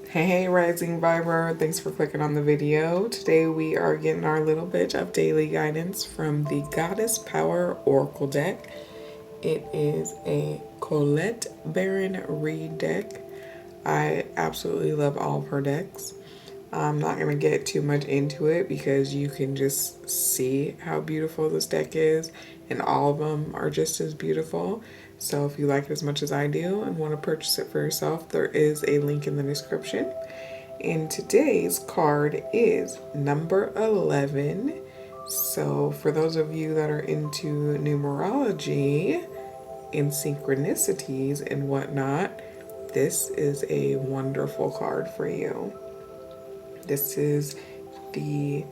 Hey Rising Viber, thanks for clicking on the video. Today we are getting our little bit of daily guidance from the Goddess Power Oracle deck. It is a Colette Baron Reed deck. I absolutely love all of her decks. I'm not going to get too much into it because you can just see how beautiful this deck is, and all of them are just as beautiful. So if you like it as much as I do and want to purchase it for yourself, there is a link in the description. And today's card is number 11. So for those of you that are into numerology and synchronicities and whatnot, this is a wonderful card for you. This is the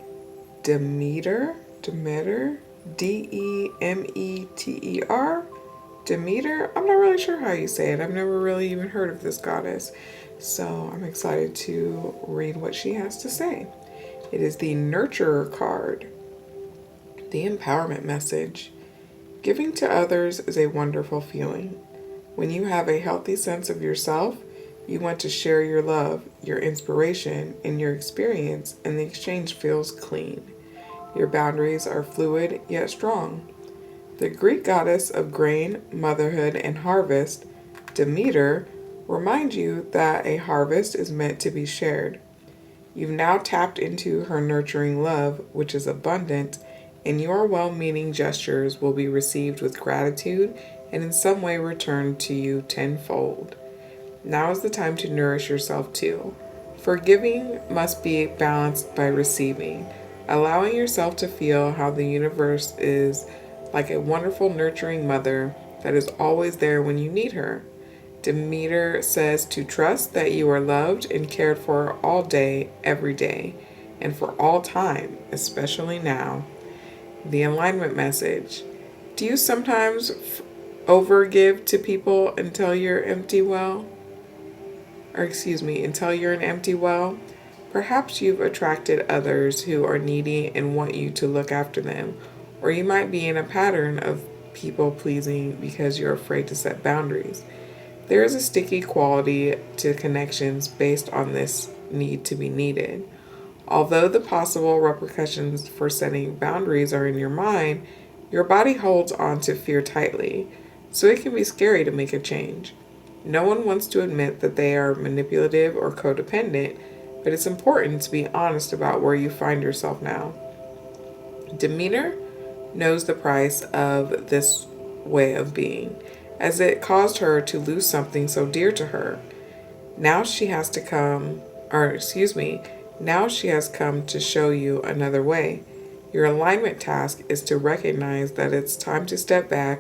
Demeter, Demeter, Demeter, Demeter. I'm not really sure how you say it. I've never really even heard of this goddess. So I'm excited to read what she has to say. It is the Nurturer card, the empowerment message. Giving to others is a wonderful feeling. When you have a healthy sense of yourself, you want to share your love, your inspiration, and your experience, and the exchange feels clean. Your boundaries are fluid yet strong. The Greek goddess of grain, motherhood, and harvest, Demeter, reminds you that a harvest is meant to be shared. You've now tapped into her nurturing love, which is abundant, and your well-meaning gestures will be received with gratitude and in some way returned to you tenfold. Now is the time to nourish yourself too. Forgiving must be balanced by receiving, allowing yourself to feel how the universe is like a wonderful nurturing mother that is always there when you need her. Demeter says to trust that you are loved and cared for all day, every day, and for all time, especially now. The alignment message. Do you sometimes overgive to people until you're empty well? Until you're an empty well? Perhaps you've attracted others who are needy and want you to look after them, or you might be in a pattern of people pleasing because you're afraid to set boundaries. There is a sticky quality to connections based on this need to be needed. Although the possible repercussions for setting boundaries are in your mind, your body holds on to fear tightly, so it can be scary to make a change. No one wants to admit that they are manipulative or codependent, but it's important to be honest about where you find yourself now. Demeter knows the price of this way of being, as it caused her to lose something so dear to her. Now she has come to show you another way. Your alignment task is to recognize that it's time to step back,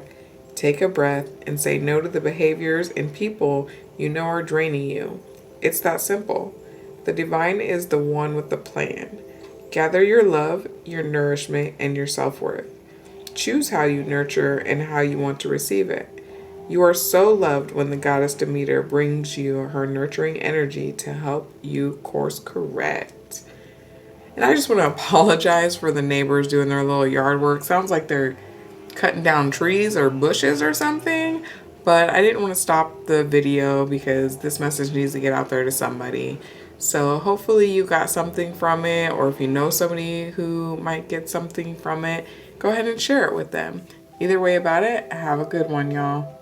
take a breath, and say no to the behaviors and people you know are draining you. It's that simple. The divine is the one with the plan. Gather your love, your nourishment, and your self-worth. Choose how you nurture and how you want to receive it. You are so loved when the goddess Demeter brings you her nurturing energy to help you course correct. And I just want to apologize for the neighbors doing their little yard work. Sounds like they're cutting down trees or bushes or something, but I didn't want to stop the video because this message needs to get out there to somebody. So hopefully you got something from it, or if you know somebody who might get something from it, go ahead and share it with them. Either way about it, have a good one, y'all.